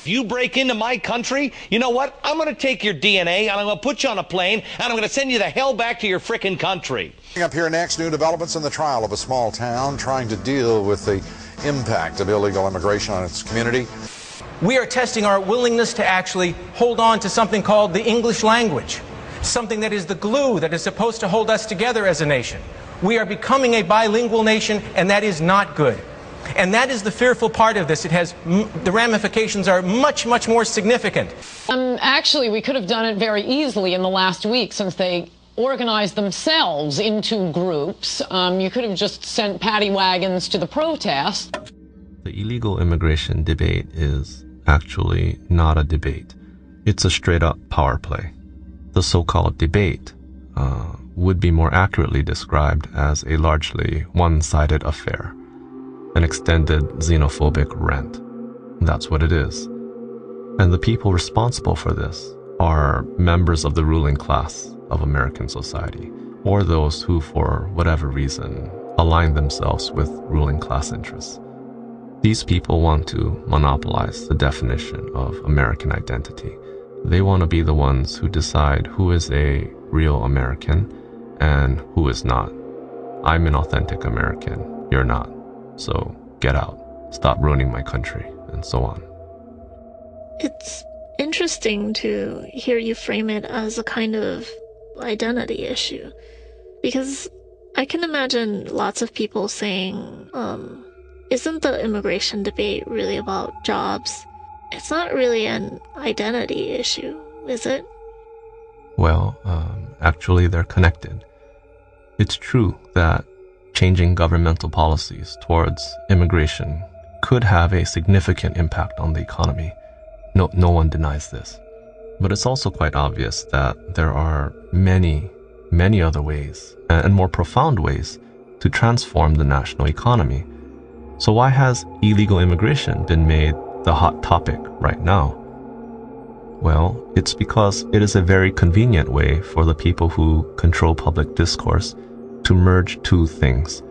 If you break into my country, you know what? I'm going to take your DNA and I'm going to put you on a plane and I'm going to send you the hell back to your frickin' country. Up here next, new developments in the trial of a small town trying to deal with the impact of illegal immigration on its community. We are testing our willingness to actually hold on to something called the English language, something that is the glue that is supposed to hold us together as a nation. We are becoming a bilingual nation, and that is not good. And that is the fearful part of this. The ramifications are much, much more significant. Actually, we could have done it very easily in the last week since they organized themselves into groups. You could have just sent paddy wagons to the protest. The illegal immigration debate is actually not a debate. It's a straight-up power play. The so-called debate would be more accurately described as a largely one-sided affair. An extended xenophobic rant. That's what it is. And the people responsible for this are members of the ruling class of American society, or those who, for whatever reason, align themselves with ruling class interests. These people want to monopolize the definition of American identity. They want to be the ones who decide who is a real American and who is not. I'm an authentic American, you're not. So get out, stop ruining my country, and so on. It's interesting to hear you frame it as a kind of identity issue, because I can imagine lots of people saying, isn't the immigration debate really about jobs? It's not really an identity issue, is it? Well, actually they're connected. It's true that changing governmental policies towards immigration could have a significant impact on the economy. No one denies this. But it's also quite obvious that there are many, many other ways, and more profound ways, to transform the national economy. So why has illegal immigration been made the hot topic right now? Well, it's because it is a very convenient way for the people who control public discourse to merge two things.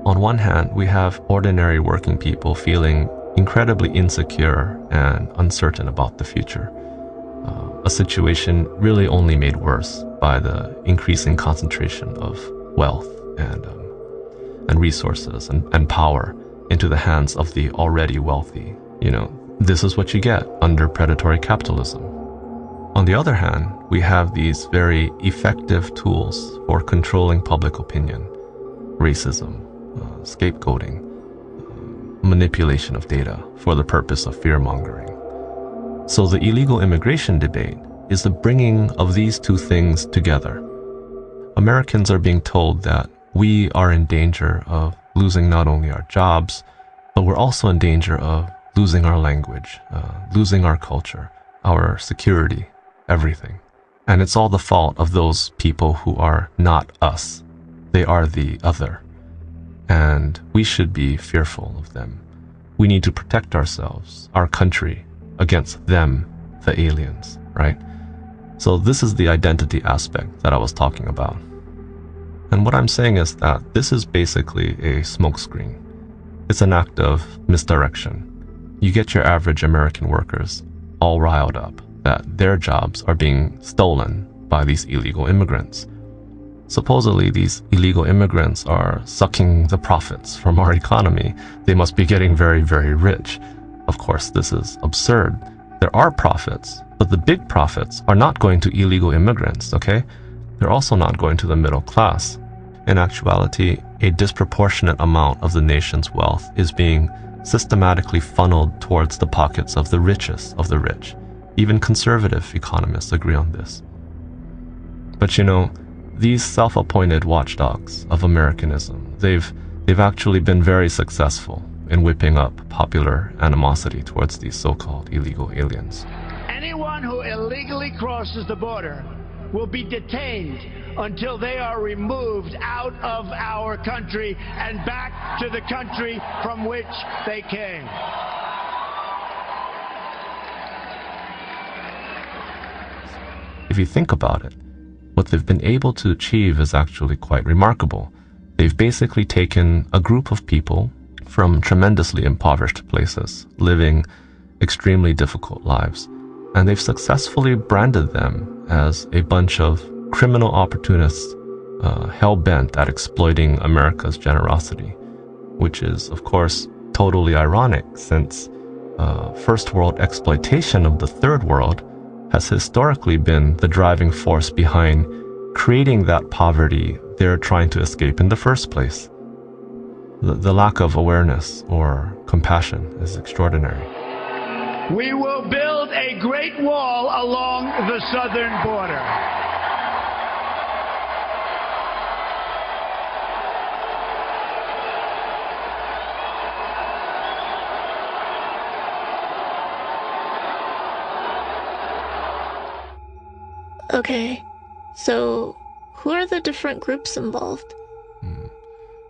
On one hand, we have ordinary working people feeling incredibly insecure and uncertain about the future. A situation really only made worse by the increasing concentration of wealth and resources and power into the hands of the already wealthy. This is what you get under predatory capitalism. On the other hand, we have these very effective tools for controlling public opinion: racism, scapegoating, manipulation of data for the purpose of fear-mongering. So the illegal immigration debate is the bringing of these two things together. Americans are being told that we are in danger of losing not only our jobs, but we're also in danger of losing our language, losing our culture, our security, everything. And it's all the fault of those people who are not us. They are the other. And we should be fearful of them. We need to protect ourselves, our country, against them, the aliens, right? So this is the identity aspect that I was talking about. And what I'm saying is that this is basically a smokescreen. It's an act of misdirection. You get your average American workers all riled up that their jobs are being stolen by these illegal immigrants. Supposedly, these illegal immigrants are sucking the profits from our economy. They must be getting very, very rich. Of course, this is absurd. There are profits, but the big profits are not going to illegal immigrants, okay? They're also not going to the middle class. In actuality, a disproportionate amount of the nation's wealth is being systematically funneled towards the pockets of the richest of the rich. Even conservative economists agree on this. But these self-appointed watchdogs of Americanism, they've actually been very successful in whipping up popular animosity towards these so-called illegal aliens. Anyone who illegally crosses the border will be detained until they are removed out of our country and back to the country from which they came. If you think about it, what they've been able to achieve is actually quite remarkable. They've basically taken a group of people from tremendously impoverished places, living extremely difficult lives, and they've successfully branded them as a bunch of criminal opportunists hell-bent at exploiting America's generosity, which is, of course, totally ironic since first world exploitation of the third world has historically been the driving force behind creating that poverty they're trying to escape in the first place. The lack of awareness or compassion is extraordinary. We will build a great wall along the southern border. Okay, so who are the different groups involved?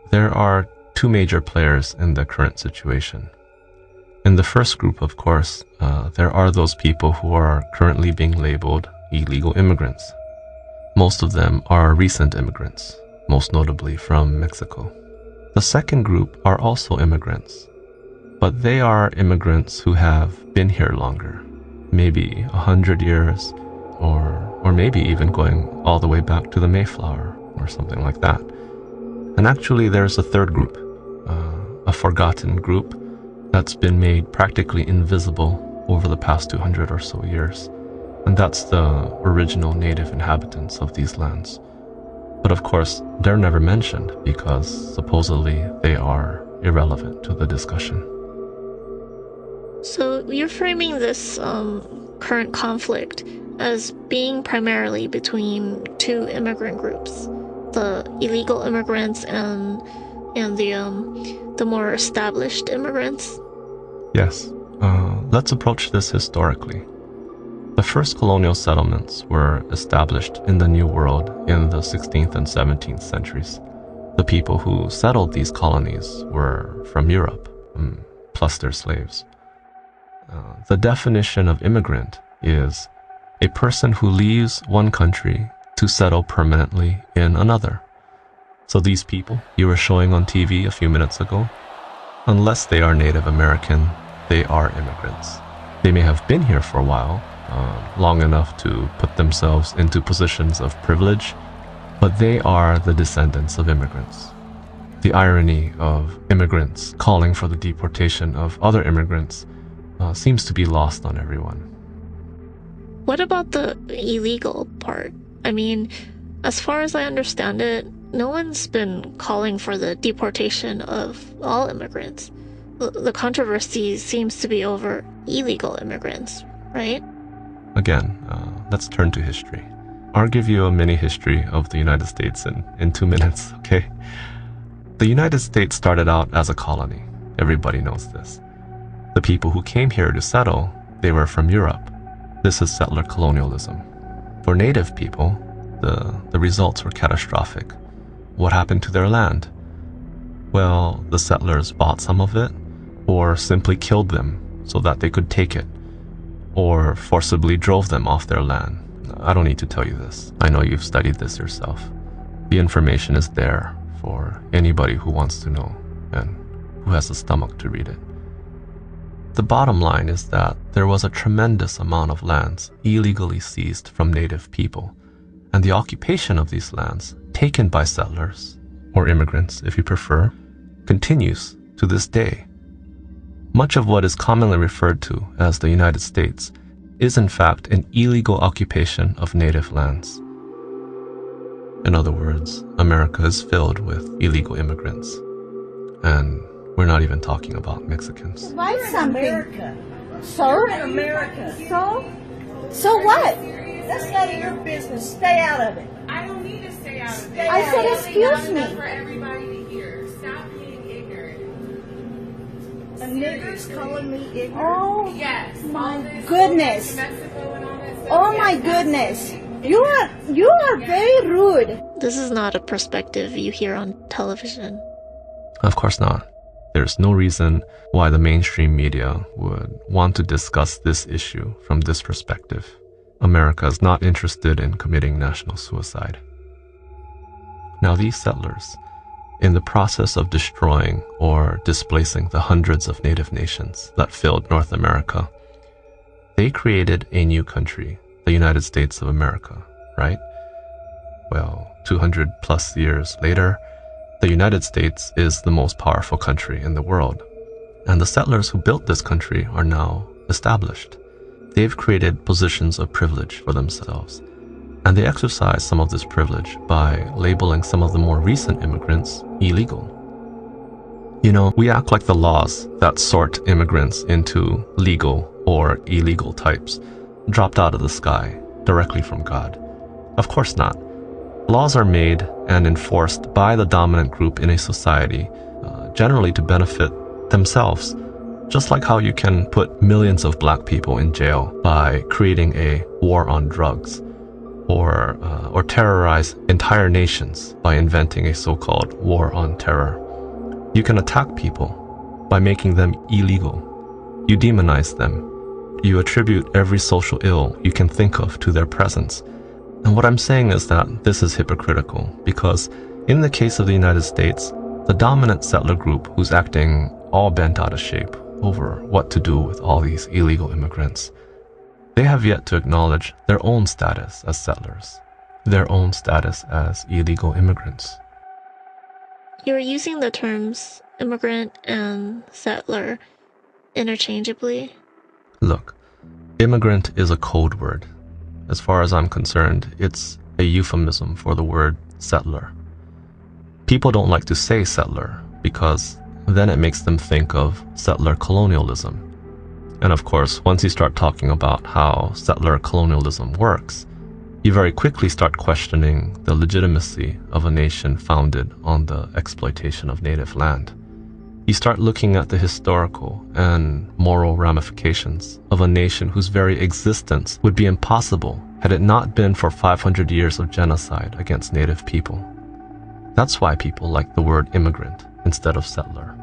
There are two major players in the current situation. In the first group, of course, there are those people who are currently being labeled illegal immigrants. Most of them are recent immigrants, most notably from Mexico. The second group are also immigrants, but they are immigrants who have been here longer, maybe 100 years, or maybe even going all the way back to the Mayflower or something like that. And actually there's a third group, a forgotten group that's been made practically invisible over the past 200 or so years. And that's the original native inhabitants of these lands. But of course, they're never mentioned because supposedly they are irrelevant to the discussion. So you're framing this current conflict as being primarily between two immigrant groups, the illegal immigrants and the more established immigrants? Yes. Let's approach this historically. The first colonial settlements were established in the New World in the 16th and 17th centuries. The people who settled these colonies were from Europe, plus their slaves. The definition of immigrant is a person who leaves one country to settle permanently in another. So these people you were showing on TV a few minutes ago, unless they are Native American, they are immigrants. They may have been here for a while, long enough to put themselves into positions of privilege, but they are the descendants of immigrants. The irony of immigrants calling for the deportation of other immigrants seems to be lost on everyone. What about the illegal part? I mean, as far as I understand it, no one's been calling for the deportation of all immigrants. The controversy seems to be over illegal immigrants, right? Again, let's turn to history. I'll give you a mini history of the United States in 2 minutes, okay? The United States started out as a colony. Everybody knows this. The people who came here to settle, they were from Europe. This is settler colonialism. For native people, the results were catastrophic. What happened to their land? Well, the settlers bought some of it, or simply killed them so that they could take it, or forcibly drove them off their land. I don't need to tell you this. I know you've studied this yourself. The information is there for anybody who wants to know and who has the stomach to read it. The bottom line is that there was a tremendous amount of lands illegally seized from native people, and the occupation of these lands, taken by settlers, or immigrants if you prefer, continues to this day. Much of what is commonly referred to as the United States is in fact an illegal occupation of native lands. In other words, America is filled with illegal immigrants. And we're not even talking about Mexicans. Write something. America. So? You're in America. So what? That's none of your business. Stay out of it. I don't need to stay out of it. I said, excuse me. For everybody to hear. Stop being ignorant. A nigger's calling me ignorant. Oh, Yes. my goodness. Mexico and all that stuff. Oh my goodness. You are very rude. This is not a perspective you hear on television. Of course not. There's no reason why the mainstream media would want to discuss this issue from this perspective. America is not interested in committing national suicide. Now these settlers, in the process of destroying or displacing the hundreds of native nations that filled North America, they created a new country, the United States of America, right? Well, 200 plus years later, the United States is the most powerful country in the world. And the settlers who built this country are now established. They've created positions of privilege for themselves. And they exercise some of this privilege by labeling some of the more recent immigrants illegal. You know, we act like the laws that sort immigrants into legal or illegal types dropped out of the sky directly from God. Of course not. Laws are made and enforced by the dominant group in a society, generally to benefit themselves, just like how you can put millions of black people in jail by creating a war on drugs, or terrorize entire nations by inventing a so-called war on terror. You can attack people by making them illegal. You demonize them. You attribute every social ill you can think of to their presence. And what I'm saying is that this is hypocritical, because in the case of the United States, the dominant settler group who's acting all bent out of shape over what to do with all these illegal immigrants, they have yet to acknowledge their own status as settlers, their own status as illegal immigrants. You're using the terms immigrant and settler interchangeably. Look, immigrant is a code word. As far as I'm concerned, it's a euphemism for the word settler. People don't like to say settler because then it makes them think of settler colonialism. And of course, once you start talking about how settler colonialism works, you very quickly start questioning the legitimacy of a nation founded on the exploitation of native land. You start looking at the historical and moral ramifications of a nation whose very existence would be impossible had it not been for 500 years of genocide against native people. That's why people like the word immigrant instead of settler.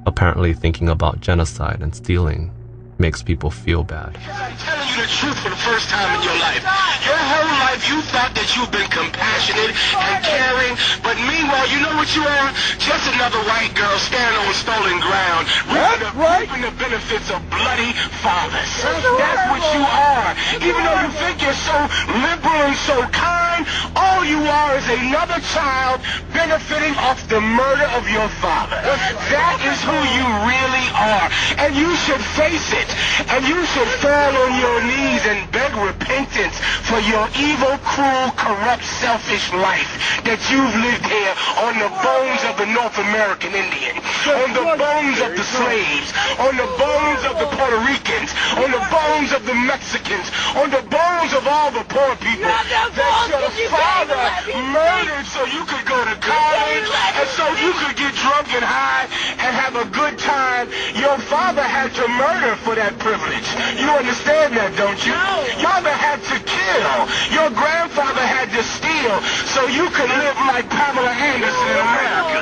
Apparently thinking about genocide and stealing makes people feel bad. I'm telling you the truth for the first time in your life. Your whole life you thought that you've been compassionate and caring, but meanwhile, you know what you are? Just another white girl standing on stolen ground, reaping the benefits of bloody fathers. That's what you are. Even though you think you're so liberal and so kind, all you are is another child benefiting off the murder of your father. That is who you really are, and you should face it. And you should fall on your knees and beg repentance for your evil, cruel, corrupt, selfish life that you've lived here on the bones of the North American Indian, on the bones of the slaves, on the bones of the Puerto Ricans, on the bones of the Mexicans, on the bones of all the poor people that your father murdered so you could go to college and so you could get drunk and high and have a good time. Your father had to murder for that privilege. You understand that, don't you? Your father had to kill. Your grandfather had to steal so you could live like Pamela Anderson in America.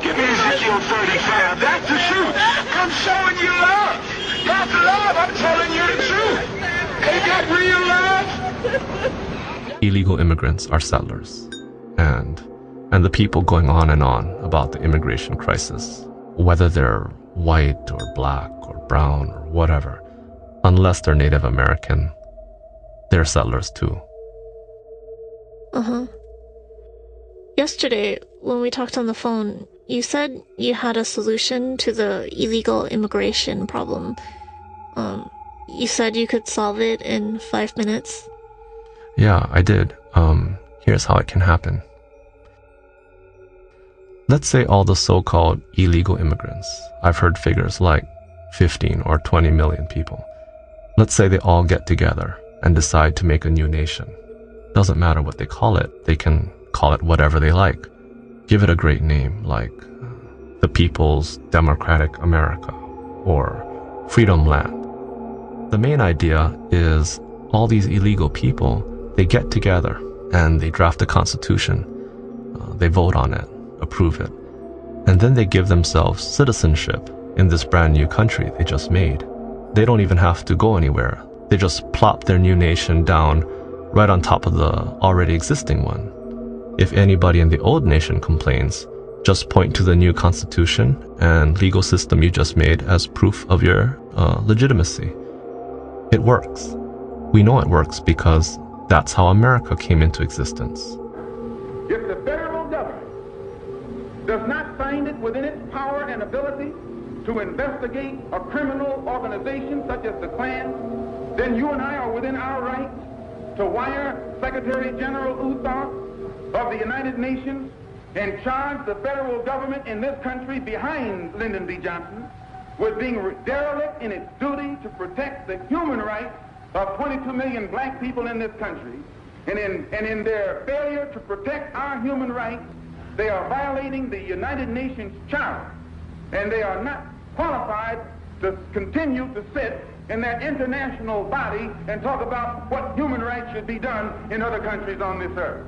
Give me Ezekiel 35. That's the truth. I'm showing you love. That's love. I'm telling you the truth. Ain't that real love? Illegal immigrants are settlers. And the people going on and on about the immigration crisis, whether they're white or black or brown or whatever, unless they're Native American, they're settlers too. Yesterday, when we talked on the phone, you said you had a solution to the illegal immigration problem. You said you could solve it in 5 minutes. Yeah, I did. Here's how it can happen. Let's say all the so-called illegal immigrants, I've heard figures like 15 or 20 million people. Let's say they all get together and decide to make a new nation. Doesn't matter what they call it. They can call it whatever they like. Give it a great name like the People's Democratic America or Freedom Land. The main idea is all these illegal people, they get together and they draft a constitution. They vote on it, approve it, and then they give themselves citizenship in this brand new country they just made. They don't even have to go anywhere. They just plop their new nation down right on top of the already existing one. If anybody in the old nation complains, just point to the new constitution and legal system you just made as proof of your legitimacy. It works. We know it works because that's how America came into existence. If the federal government does not find it within its power and ability to investigate a criminal organization such as the Klan, then you and I are within our rights to wire Secretary General Uthoff of the United Nations and charge the federal government in this country behind Lyndon B. Johnson with being derelict in its duty to protect the human rights of 22 million black people in this country. And in their failure to protect our human rights, they are violating the United Nations Charter, and they are not qualified to continue to sit in that international body and talk about what human rights should be done in other countries on this earth.